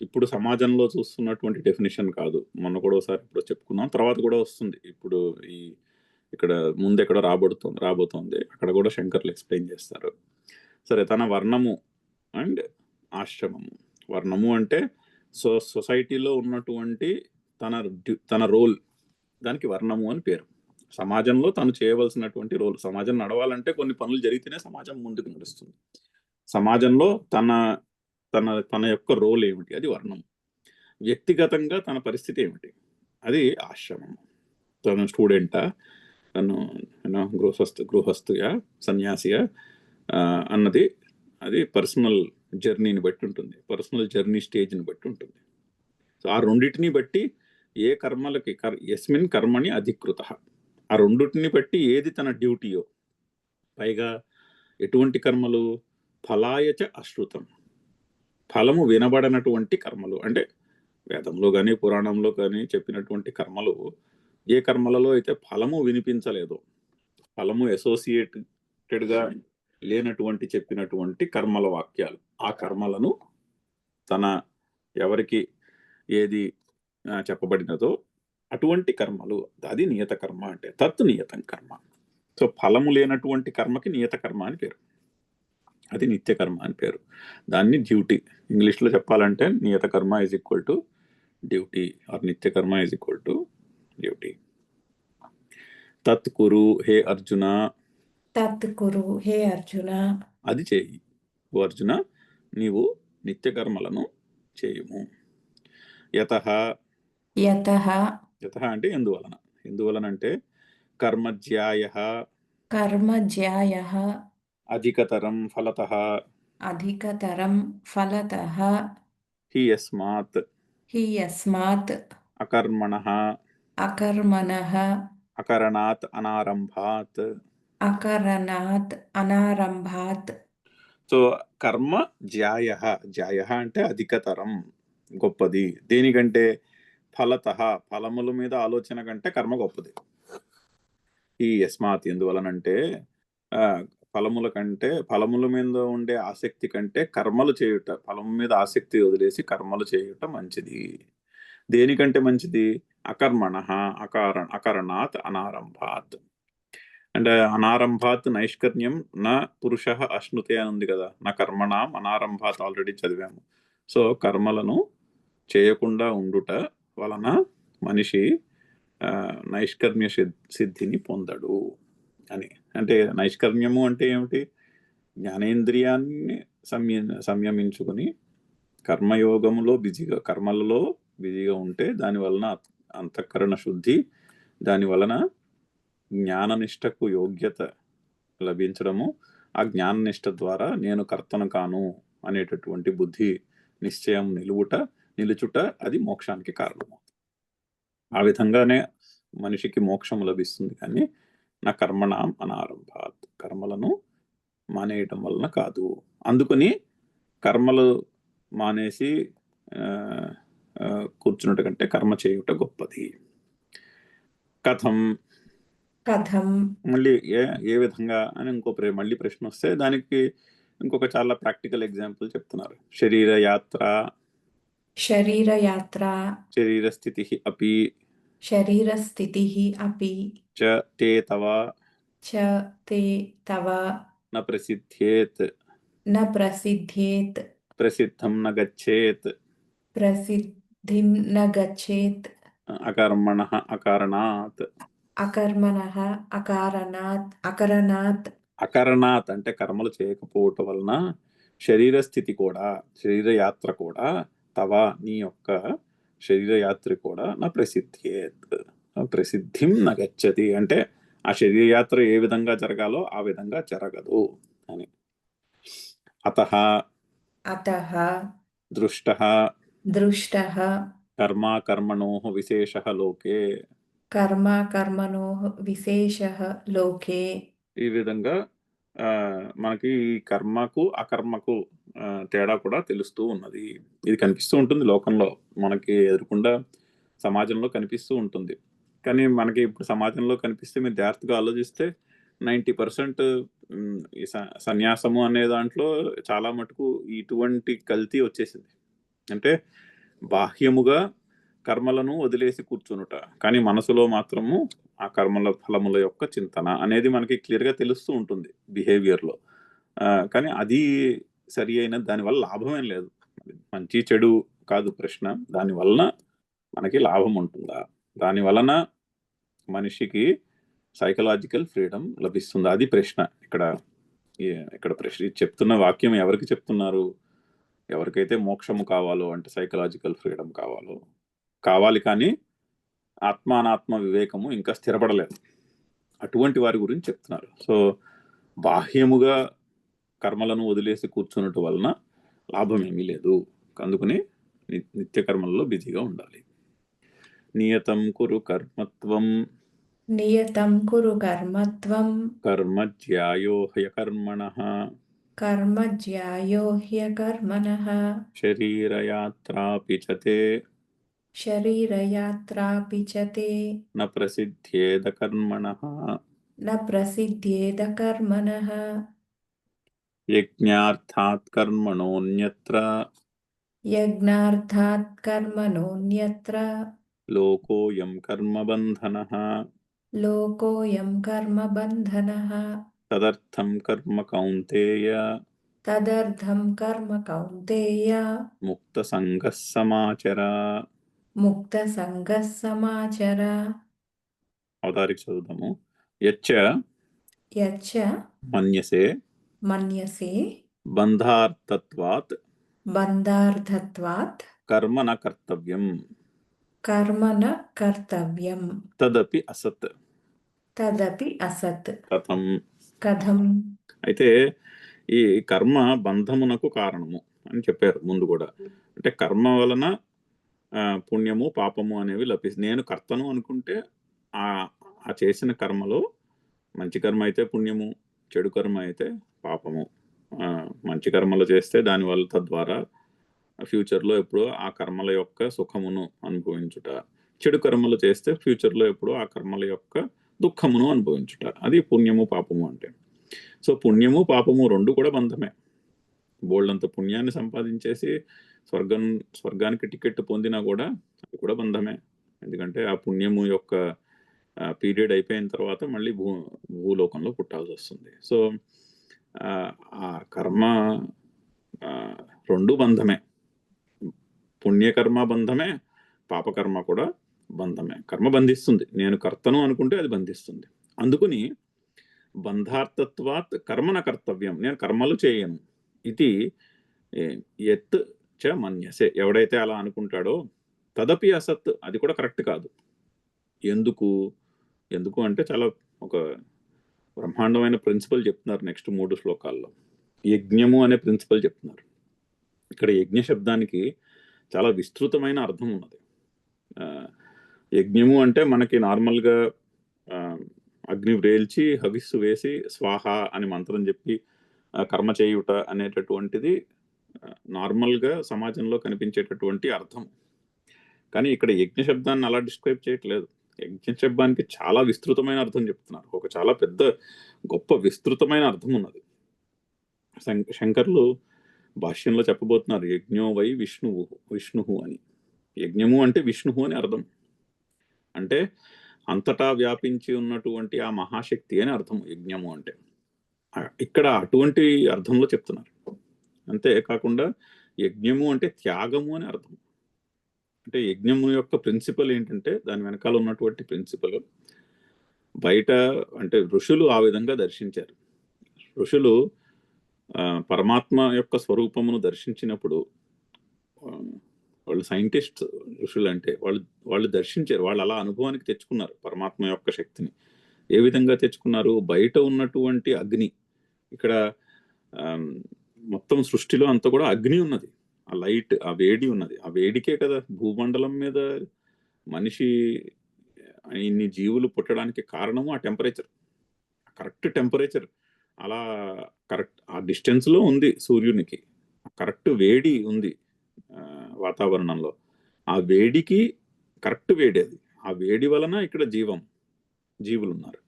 ఇప్పుడు సమాజంలో చూస్తున్నటువంటి డెఫినేషన్ కాదు. మొన్న కూడా ఒకసారి ఇప్పుడు చెప్పుకున్నాం, తర్వాత కూడా వస్తుంది. ఇప్పుడు ఇక్కడ ముందు ఎక్కడ రాబోతోంది అక్కడ కూడా శంకర్లు ఎక్స్ప్లెయిన్ చేస్తారు. సరే, తన వర్ణము అండ్ ఆశ్రమము. వర్ణము అంటే సొసైటీలో ఉన్నటువంటి తన రోల్, దానికి వర్ణము అని పేరు. సమాజంలో తను చేయవలసినటువంటి రోల్. సమాజం నడవాలంటే కొన్ని పనులు జరిగితేనే సమాజం ముందుకు నడుస్తుంది. సమాజంలో తన తన తన యొక్క రోల్ ఏమిటి, అది వర్ణం. వ్యక్తిగతంగా తన పరిస్థితి ఏమిటి, అది ఆశ్రమం. తను స్టూడెంటా, తను గృహస్థుయా, సన్యాసియా అన్నది అది పర్సనల్ జర్నీని బట్టి ఉంటుంది. పర్సనల్ జర్నీ స్టేజ్ని బట్టి ఉంటుంది. సో ఆ రెండింటిని బట్టి ఏ కర్మలకి యస్మిన్ కర్మని అధికృత, ఆ రెండింటిని బట్టి ఏది తన డ్యూటీయో. పైగా ఎటువంటి కర్మలు? ఫలాయచ అశ్రుతం, ఫలము వినబడనటువంటి కర్మలు. అంటే వేదంలో కానీ పురాణంలో కానీ చెప్పినటువంటి కర్మలు, ఏ కర్మలలో అయితే ఫలము వినిపించలేదో, ఫలము అసోసియేటెడ్గా లేనటువంటి చెప్పినటువంటి కర్మల వాక్యాలు, ఆ కర్మలను తన ఎవరికి ఏది చెప్పబడినదో అటువంటి కర్మలు, అది నియత కర్మ. అంటే తత్ నియతం కర్మ. సో ఫలము లేనటువంటి కర్మకి నియత కర్మ అని పేరు, అది నిత్య కర్మ అని పేరు. దాన్ని డ్యూటీ, ఇంగ్లీష్లో చెప్పాలంటే నియత కర్మ is equal to duty, or నిత్య కర్మ ఈజ్ ఈక్వల్ టు డ్యూటీ. తత్ కురు హే అర్జున, తత్ కురు హే అర్జున, అది చేయి. ఓ అర్జున, నీవు నిత్య కర్మలను చేయుము. యతః, యతః యతః అంటే ఎందువలన. ఎందువలన అంటే కర్మజ్యాయః, కర్మజ్యాయః అధికతరం ఫలతః, అధికతరం ఫలతః, హి యస్మాత్, హి యస్మాత్ అకర్మణః, అకర్మణః, అకరణాత్ అనారంభాత్. అకరణాత్ అనారంభాత్. సో కర్మ జ్యాయ, జ్యాయ అంటే అధికతరం, గొప్పది. దేనికంటే? ఫలత, ఫలముల మీద ఆలోచన కంటే కర్మ గొప్పది. ఈ యస్మాత్ ఎందువలనంటే ఫలముల కంటే, ఫలముల మీద ఉండే ఆసక్తి కంటే కర్మలు చేయుట, ఫలము మీద ఆసక్తి వదిలేసి కర్మలు చేయుట మంచిది. దేనికంటే మంచిది? అకర్మణ అకరణాత్ అనారంభాత్. అంటే అనారంభాత్ నైష్కర్మ్యం నా పురుష అశ్నుతే అని ఉంది కదా, నా కర్మణం అనారంభాత్ ఆల్రెడీ చదివాము. సో కర్మలను చేయకుండా ఉండుట వలన మనిషి నైష్కర్మ్య సిద్ధిని పొందడు అని. అంటే నైష్కర్మ్యము అంటే ఏమిటి? జ్ఞానేంద్రియాన్ని సంయమించుకుని కర్మయోగములో బిజీగా, కర్మలలో బిజీగా ఉంటే దాని వలన అంతఃకరణ శుద్ధి, దాని వలన జ్ఞాననిష్టకు యోగ్యత లభించడము, ఆ జ్ఞాననిష్ట ద్వారా నేను కర్తను కాను అనేటటువంటి బుద్ధి నిశ్చయం నిలుచుట, అది మోక్షానికి కారణము. ఆ విధంగానే మనిషికి మోక్షం లభిస్తుంది, కానీ నా కర్మణం అనారంభాత్, కర్మలను మానేయటం వలన కాదు. అందుకని కర్మలు మానేసి కూర్చున్నట్టు కంటే కర్మ చేయుట గొప్పది. కథం, కథం మళ్ళీ ఏ విధంగా అని మళ్ళీ ప్రశ్న వస్తే దానికి ఇంకొక చాలా ప్రాక్టికల్ ఎగ్జాంపుల్ చెప్తున్నారు. శరీరయాత్ర, శరీరయాత్ర, శరీరస్థితి అపి, శరీరస్థితి అపి, చ తే తవ, చ తే తవ, న ప్రసిద్ధ్యేత్, న ప్రసిద్ధ్యేత్. ప్రసిద్ధం న గచ్చేత్, प्रसिद्धिं न गच्छेत्, అకర్మణః అకారణాత్. अकर्मणः अकरणात् అకరణాత్ అంటే కర్మలు చేయకపోవటం వలన శరీర స్థితి కూడా, శరీర యాత్ర కూడా, తవ నీ యొక్క శరీర యాత్ర కూడా నా ప్రసిద్ధ్యేత్, ప్రసిద్ధిం నగచ్చతి అంటే ఆ శరీర యాత్ర ఏ విధంగా జరగాలో ఆ విధంగా జరగదు అని. అతః अतः దృష్టః दृष्टः కర్మాకర్మణోః విశేషః లోకే. कर्माकर्मणोः विशेषः लोके. ఈ విధంగా మనకి కర్మకు అకర్మకు తేడా కూడా తెలుస్తూ ఉన్నది. ఇది కనిపిస్తూ ఉంటుంది లోకంలో, మనకి ఎదురుకుండా సమాజంలో కనిపిస్తూ ఉంటుంది. కానీ మనకి ఇప్పుడు సమాజంలో కనిపిస్తే మీరు జాగ్రత్తగా ఆలోచిస్తే 90% ఈ సన్యాసము అనే దాంట్లో చాలా మటుకు ఇటువంటి కల్తీ వచ్చేసింది. అంటే బాహ్యముగా కర్మలను వదిలేసి కూర్చునుట, కానీ మనసులో మాత్రము ఆ కర్మల ఫలముల యొక్క చింతన అనేది మనకి క్లియర్గా తెలుస్తూ ఉంటుంది బిహేవియర్లో. కానీ అది సరి అయిన దానివల్ల లాభమేం లేదు. మంచి చెడు కాదు ప్రశ్న, దాని వలన మనకి లాభం ఉంటుందా, దాని వలన మనిషికి సైకలాజికల్ ఫ్రీడమ్ లభిస్తుందా, అది ప్రశ్న. ఇక్కడ ప్రశ్న చెప్తున్న వాక్యం ఎవరికి చెప్తున్నారు? ఎవరికైతే మోక్షము కావాలో, అంటే సైకలాజికల్ ఫ్రీడమ్ కావాలి, కానీ ఆత్మానాత్మ వివేకము ఇంకా స్థిరపడలేదు, అటువంటి వారి గురించి చెప్తున్నారు. సో బాహ్యముగా కర్మలను వదిలేసి కూర్చున్నట్టు వలన లాభం ఏమీ లేదు. అందుకని నిత్య కర్మలలో బిజీగా ఉండాలి. నియతం కురు కర్మత్వం కర్మ జ్యాయో హ్యకర్మణః శరీరయాత్రాపి చ తే న ప్రసిద్ధ్యేద కర్మణః యజ్ఞార్థాత్ కర్మణోన్యత్ర లోకోయం కర్మబంధనః తదర్థం కర్మ కౌంతేయ ముక్తసంగః సమాచర. అవతారికి చదువుదాము. యచ్చ మన్యసే బంధార్థత్వాత్ కర్మ న కర్తవ్యం తదపి అసత్. కథం అయితే ఈ కర్మ బంధమునకు కారణము అని చెప్పారు ముందు కూడా. అంటే కర్మ వలన పుణ్యము పాపము అనేవి లభిస్తుంది. నేను కర్తను అనుకుంటే ఆ చేసిన కర్మలో మంచి కర్మ అయితే పుణ్యము, చెడు కర్మ అయితే పాపము. మంచి కర్మలు చేస్తే దానివల్ల తద్వారా ఫ్యూచర్లో ఎప్పుడో ఆ కర్మల యొక్క సుఖమును అనుభవించుట, చెడు కర్మలు చేస్తే ఫ్యూచర్లో ఎప్పుడో ఆ కర్మల యొక్క దుఃఖమును అనుభవించుట, అది పుణ్యము పాపము అంటే. సో పుణ్యము పాపము రెండు కూడా బంధమే. బోల్డంత పుణ్యాన్ని సంపాదించేసి స్వర్గానికి టికెట్ పొందినా కూడా అది కూడా బంధమే. ఎందుకంటే ఆ పుణ్యము యొక్క పీరియడ్ అయిపోయిన తర్వాత మళ్ళీ భూలోకంలో పుట్టాల్సి వస్తుంది. సో ఆ కర్మ రెండు బంధమే. పుణ్యకర్మ బంధమే, పాపకర్మ కూడా బంధమే. కర్మ బంధిస్తుంది. నేను కర్తను అనుకుంటే అది బంధిస్తుంది. అందుకని బంధార్థత్వాత్ కర్మన కర్తవ్యం, నేను కర్మలు చేయను. ఇది యత్ చ మన్యసే, ఎవడైతే అలా అనుకుంటాడో తదపి అసత్, అది కూడా కరెక్ట్ కాదు. ఎందుకు అంటే చాలా ఒక బ్రహ్మాండమైన ప్రిన్సిపల్ చెప్తున్నారు నెక్స్ట్ 3 శ్లోకాల్లో. యజ్ఞము అనే ప్రిన్సిపల్ చెప్తున్నారు. ఇక్కడ యజ్ఞ శబ్దానికి చాలా విస్తృతమైన అర్థం ఉన్నది. యజ్ఞము అంటే మనకి నార్మల్గా అగ్ని వ్రేల్చి హవిస్సు వేసి స్వాహ అని మంత్రం చెప్పి కర్మ చేయుట అనేటటువంటిది నార్మల్గా సమాజంలో కనిపించేటటువంటి అర్థం. కానీ ఇక్కడ యజ్ఞ శబ్దాన్ని అలా డిస్క్రైబ్ చేయట్లేదు. యజ్ఞ శబ్దానికి చాలా విస్తృతమైన అర్థం చెప్తున్నారు. ఒక చాలా పెద్ద గొప్ప విస్తృతమైన అర్థం ఉన్నది. శంకర్లు భాష్యంలో చెప్పబోతున్నారు, యజ్ఞో వై విష్ణువు అని. యజ్ఞము అంటే విష్ణువు అని అర్థం. అంటే అంతటా వ్యాపించి ఉన్నటువంటి ఆ మహాశక్తి అని అర్థం యజ్ఞము అంటే. ఇక్కడ అటువంటి అర్థంలో చెప్తున్నారు. అంతే కాకుండా యజ్ఞము అంటే త్యాగము అని అర్థం. అంటే యజ్ఞము యొక్క ప్రిన్సిపల్ ఏంటంటే దాని వెనకాల ఉన్నటువంటి ప్రిన్సిపల్ బయట అంటే ఋషులు ఆ విధంగా దర్శించారు. ఋషులు పరమాత్మ యొక్క స్వరూపమును దర్శించినప్పుడు వాళ్ళు సైంటిస్ట్ ఋషులు అంటే వాళ్ళు దర్శించారు. వాళ్ళు అలా అనుభవానికి తెచ్చుకున్నారు పరమాత్మ యొక్క శక్తిని. ఏ విధంగా తెచ్చుకున్నారు? బయట ఉన్నటువంటి అగ్ని, ఇక్కడ మొత్తం సృష్టిలో అంతా కూడా అగ్ని ఉన్నది, ఆ లైట్, ఆ వేడి ఉన్నది. ఆ వేడికే కదా భూమండలం మీద మనిషి ఇన్ని జీవులు పుట్టడానికి కారణము ఆ టెంపరేచర్, కరెక్ట్ టెంపరేచర్. అలా కరెక్ట్ ఆ డిస్టెన్స్లో ఉంది సూర్యునికి, కరెక్ట్ వేడి ఉంది వాతావరణంలో. ఆ వేడికి కరెక్ట్ వేడి అది. ఆ వేడి వలన ఇక్కడ జీవులు ఉన్నారు.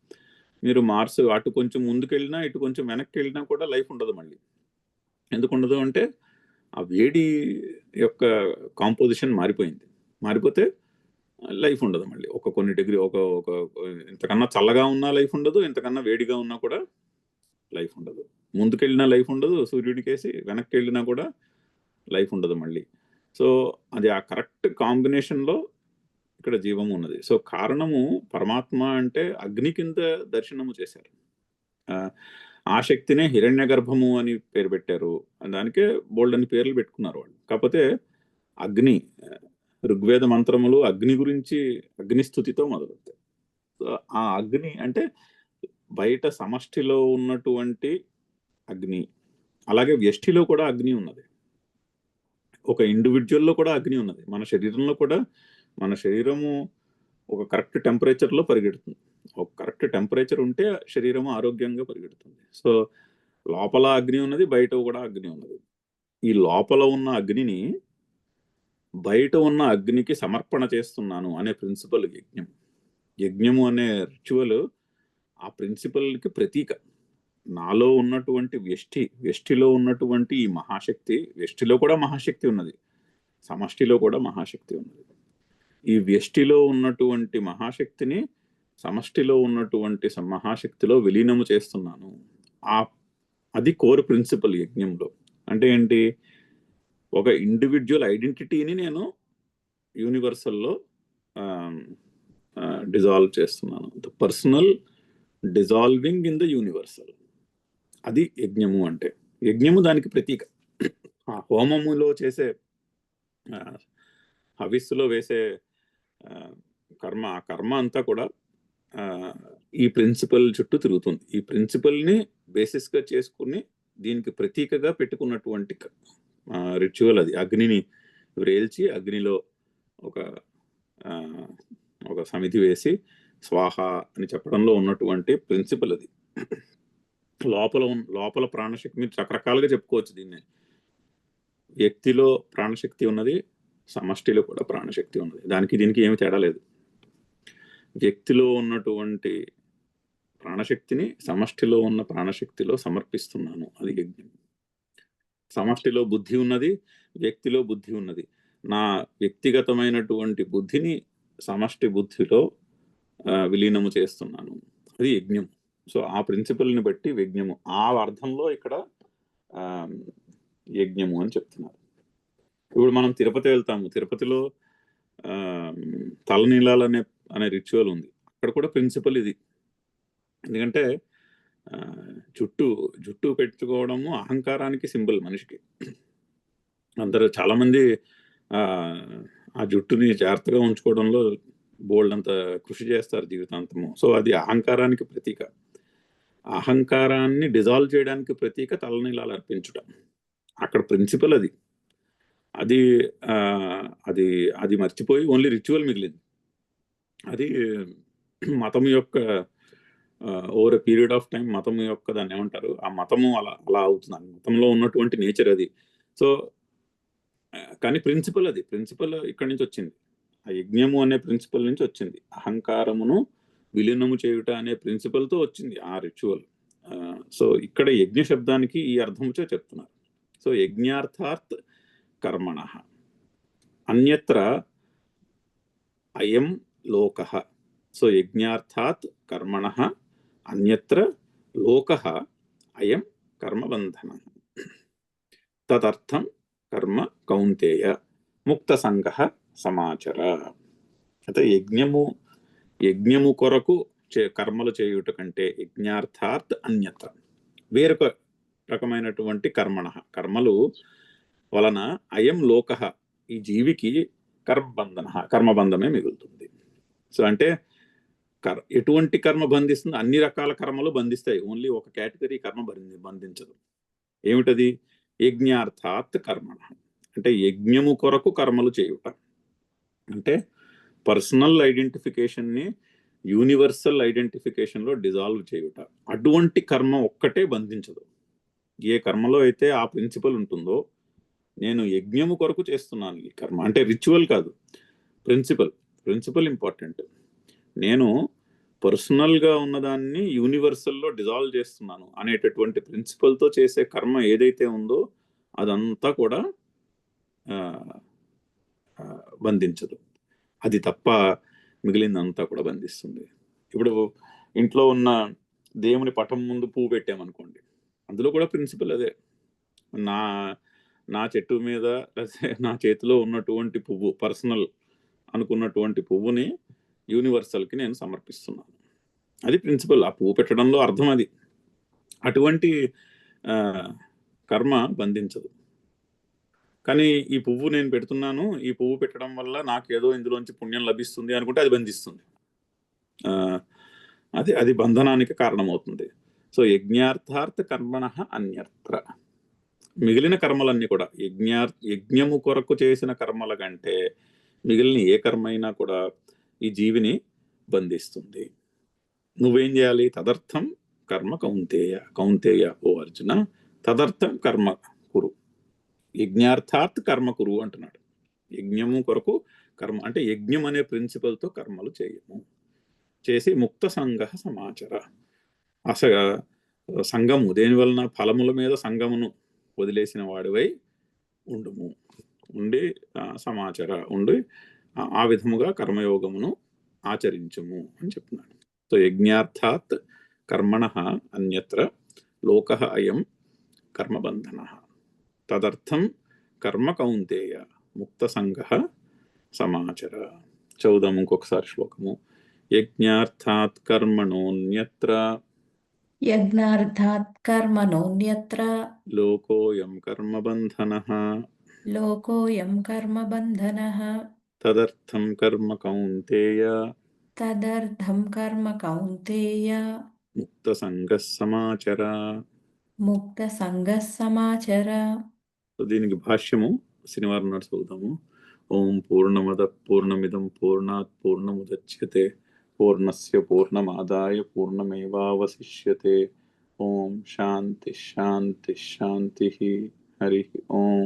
మీరు మార్స్ అటు కొంచెం ముందుకెళ్ళినా ఇటు కొంచెం వెనక్కి వెళ్ళినా కూడా లైఫ్ ఉండదు. మళ్ళీ ఎందుకు ఉండదు అంటే ఆ వేడి యొక్క కాంపోజిషన్ మారిపోతే లైఫ్ ఉండదు. మళ్ళీ ఒక కొన్ని డిగ్రీ ఒక ఇంతకన్నా చల్లగా ఉన్నా లైఫ్ ఉండదు, ఇంతకన్నా వేడిగా ఉన్నా కూడా లైఫ్ ఉండదు. ముందుకెళ్ళినా లైఫ్ ఉండదు సూర్యుడికేసి, వెనక్కి వెళ్ళినా కూడా లైఫ్ ఉండదు మళ్ళీ. సో అది ఆ కరెక్ట్ కాంబినేషన్లో ఇక్కడ జీవము ఉన్నది. సో కారణము పరమాత్మ అంటే అగ్ని కింద దర్శనము చేశారు. ఆ శక్తినే హిరణ్య గర్భము అని పేరు పెట్టారు. దానికే బోల్డ్ అని పేర్లు పెట్టుకున్నారు వాళ్ళు. కాకపోతే అగ్ని, ఋగ్వేద మంత్రములు అగ్ని గురించి అగ్నిస్థుతితో మొదలవుతాయి. సో ఆ అగ్ని అంటే బయట సమష్టిలో ఉన్నటువంటి అగ్ని, అలాగే వ్యష్టిలో కూడా అగ్ని ఉన్నది. ఒక ఇండివిజువల్లో కూడా అగ్ని ఉన్నది. మన శరీరంలో కూడా, మన శరీరము ఒక కరెక్ట్ టెంపరేచర్లో పరిగెడుతుంది. ఒక కరెక్ట్ టెంపరేచర్ ఉంటే శరీరము ఆరోగ్యంగా పరిగెడుతుంది. సో లోపల అగ్ని ఉన్నది, బయట కూడా అగ్ని ఉన్నది. ఈ లోపల ఉన్న అగ్నిని బయట ఉన్న అగ్నికి సమర్పణ చేస్తున్నాను అనే ప్రిన్సిపల్ యజ్ఞం. యజ్ఞము అనే రిచువల్ ఆ ప్రిన్సిపల్కి ప్రతీక. నాలో ఉన్నటువంటి వ్యష్టిలో ఉన్నటువంటి ఈ మహాశక్తి, వ్యష్టిలో కూడా మహాశక్తి ఉన్నది, సమష్టిలో కూడా మహాశక్తి ఉన్నది. ఈ వ్యష్టిలో ఉన్నటువంటి మహాశక్తిని సమష్టిలో ఉన్నటువంటి మహాశక్తిలో విలీనము చేస్తున్నాను. అది కోర్ ప్రిన్సిపల్ యజ్ఞంలో. అంటే ఏంటి? ఒక ఇండివిజువల్ ఐడెంటిటీని నేను యూనివర్సల్లో డిజాల్వ్ చేస్తున్నాను. The personal dissolving in the universal. అది యజ్ఞము అంటే. యజ్ఞము దానికి ప్రతీక. ఆ హోమములో చేసే, హవిస్సులో వేసే ఆ కర్మ అంతా కూడా ఈ ప్రిన్సిపల్ చుట్టూ తిరుగుతుంది. ఈ ప్రిన్సిపల్ని బేసిస్గా చేసుకుని దీనికి ప్రతీకగా పెట్టుకున్నటువంటి రిచువల్ అది. అగ్నిని వ్రేల్చి అగ్నిలో ఒక సమితి వేసి స్వాహ అని చెప్పడంలో ఉన్నటువంటి ప్రిన్సిపల్ అది. లోపల ప్రాణశక్తి మీరు రకరకాలుగా చెప్పుకోవచ్చు దీన్ని. వ్యక్తిలో ప్రాణశక్తి ఉన్నది, సమష్టిలో కూడా ప్రాణశక్తి ఉన్నది. దీనికి ఏమి తేడా లేదు. వ్యక్తిలో ఉన్నటువంటి ప్రాణశక్తిని సమష్టిలో ఉన్న ప్రాణశక్తిలో సమర్పిస్తున్నాను, అది యజ్ఞం. సమష్టిలో బుద్ధి ఉన్నది, వ్యక్తిలో బుద్ధి ఉన్నది. నా వ్యక్తిగతమైనటువంటి బుద్ధిని సమష్టి బుద్ధిలో విలీనము చేస్తున్నాను, అది యజ్ఞం. సో ఆ ప్రిన్సిపల్ని బట్టి యజ్ఞము, ఆ అర్థంలో ఇక్కడ యజ్ఞము అని చెప్తున్నారు. ఇప్పుడు మనం తిరుపతి వెళ్తాము. తిరుపతిలో తలనీలాలు అనే రిచువల్ ఉంది. అక్కడ కూడా ప్రిన్సిపల్ ఇది. ఎందుకంటే జుట్టు పెట్టుకోవడము అహంకారానికి సింబల్ మనిషికి. అందరూ చాలామంది ఆ జుట్టుని జాగ్రత్తగా ఉంచుకోవడంలో బోల్డ్ అంత కృషి చేస్తారు జీవితాంతము. సో అది అహంకారానికి ప్రతీక. అహంకారాన్ని డిజాల్వ్ చేయడానికి ప్రతీక తలనీలాలు అర్పించుట. అక్కడ ప్రిన్సిపల్ అది. అది మర్చిపోయి ఓన్లీ రిచువల్ మిగిలింది. అది మతం యొక్క over a period of time మతం యొక్క దాన్ని ఏమంటారు, ఆ మతము అలా అవుతుంది. మతంలో ఉన్నటువంటి నేచర్ అది. సో కానీ ప్రిన్సిపల్ ఇక్కడి నుంచి వచ్చింది. ఆ యజ్ఞము అనే ప్రిన్సిపల్ నుంచి వచ్చింది. అహంకారమును విలీనము చేయుట అనే ప్రిన్సిపల్తో వచ్చింది ఆ రిచువల్. సో ఇక్కడ యజ్ఞ శబ్దానికి ఈ అర్థముచే చెప్తున్నారు. సో యజ్ఞార్థాత్ కర్మణ అన్యత్ర అయం లోకః. సో యజ్ఞార్థాత్ కర్మణ అన్యత్ర లోకః అయం కర్మబంధన. తదర్థం కర్మ కౌంతేయ ముక్త సంగ సమాచర. అయితే యజ్ఞము కొరకు కర్మలు చేయుట కంటే యజ్ఞార్థాత్ అన్యత్ర వేరొక రకమైనటువంటి కర్మలు వలన అయం లోక ఈ జీవికి కర్మబంధమే మిగులుతుంది. సో అంటే ఎటువంటి కర్మ బంధిస్తుంది? అన్ని రకాల కర్మలు బంధిస్తాయి, ఓన్లీ ఒక కేటగిరీ కర్మ బంధించదు. ఏమిటది? యజ్ఞార్థాత్ కర్మణ అంటే యజ్ఞము కొరకు కర్మలు చేయుట. అంటే పర్సనల్ ఐడెంటిఫికేషన్ని యూనివర్సల్ ఐడెంటిఫికేషన్లో డిజాల్వ్ చేయుట. అటువంటి కర్మ ఒక్కటే బంధించదు. ఏ కర్మలో అయితే ఆ ప్రిన్సిపల్ ఉంటుందో, నేను యజ్ఞము కొరకు చేస్తున్నాను ఈ కర్మ అంటే రిచువల్ కాదు, ప్రిన్సిపల్ ఇంపార్టెంట్. నేను పర్సనల్గా ఉన్నదాన్ని యూనివర్సల్లో డిజాల్వ్ చేస్తున్నాను అనేటటువంటి ప్రిన్సిపల్తో చేసే కర్మ ఏదైతే ఉందో అదంతా కూడా బంధించదు. అది తప్ప మిగిలిందంతా కూడా బంధిస్తుంది. ఇప్పుడు ఇంట్లో ఉన్న దేవుని పటం ముందు పువ్వు పెట్టామనుకోండి, అందులో కూడా ప్రిన్సిపల్ అదే. నా చెట్టు మీద నా చేతిలో ఉన్నటువంటి పువ్వు, పర్సనల్ అనుకున్నటువంటి పువ్వుని యూనివర్సల్కి నేను సమర్పిస్తున్నాను. అది ప్రిన్సిపల్. ఆ పువ్వు పెట్టడంలో అర్థం అది. అటువంటి కర్మ బంధించదు. కానీ ఈ పువ్వు నేను పెడుతున్నాను, ఈ పువ్వు పెట్టడం వల్ల నాకు ఏదో ఇందులోంచి పుణ్యం లభిస్తుంది అనుకుంటే అది బంధిస్తుంది. అది బంధనానికి కారణమవుతుంది. సో యజ్ఞార్థార్థ కర్మణ అన్యత్ర. మిగిలిన కర్మలన్నీ కూడా యజ్ఞము కొరకు చేసిన కర్మల కంటే మిగిలిన ఏ కర్మ అయినా కూడా ఈ జీవిని బంధిస్తుంది. నువ్వేం చేయాలి? తదర్థం కర్మ కౌంతేయ ఓ అర్జున, తదర్థం కర్మ కురు, యజ్ఞార్థాత్ కర్మ కురు అంటున్నాడు. యజ్ఞము కొరకు కర్మ అంటే యజ్ఞం అనే ప్రిన్సిపల్తో కర్మలు చేసి ముక్త సంగ సమాచర. అసలు సంగము దేనివలన? ఫలముల మీద సంగమును వదిలేసిన వాడివై ఉండి సమాచర ఉండి ఆ విధముగా కర్మయోగమును ఆచరించుము అని చెప్తున్నాడు. సో యజ్ఞార్థాత్ కర్మణ అన్యత్ర లోక అయం కర్మబంధన, తదర్థం కర్మ కౌంతేయ ముక్త సంగ సమాచర. చదువుదాము ఇంకొకసారి శ్లోకము. యజ్ఞార్థాత్ కర్మణోన్యత్ర లోకోయం కర్మబంధనః తదర్థం కర్మ కౌంతేయ ముక్త సంగః సమాచర. దీనికి భాష్యము శనివారం నాడు చదువుతాము. ఓం పూర్ణమద పూర్ణమిదం పూర్ణాత్ పూర్ణముదచ్యతే పూర్ణస్య పూర్ణమాదాయ పూర్ణమేవావశిష్యతే. ఓం శాంతి శాంతి శాంతి. హరి ఓం.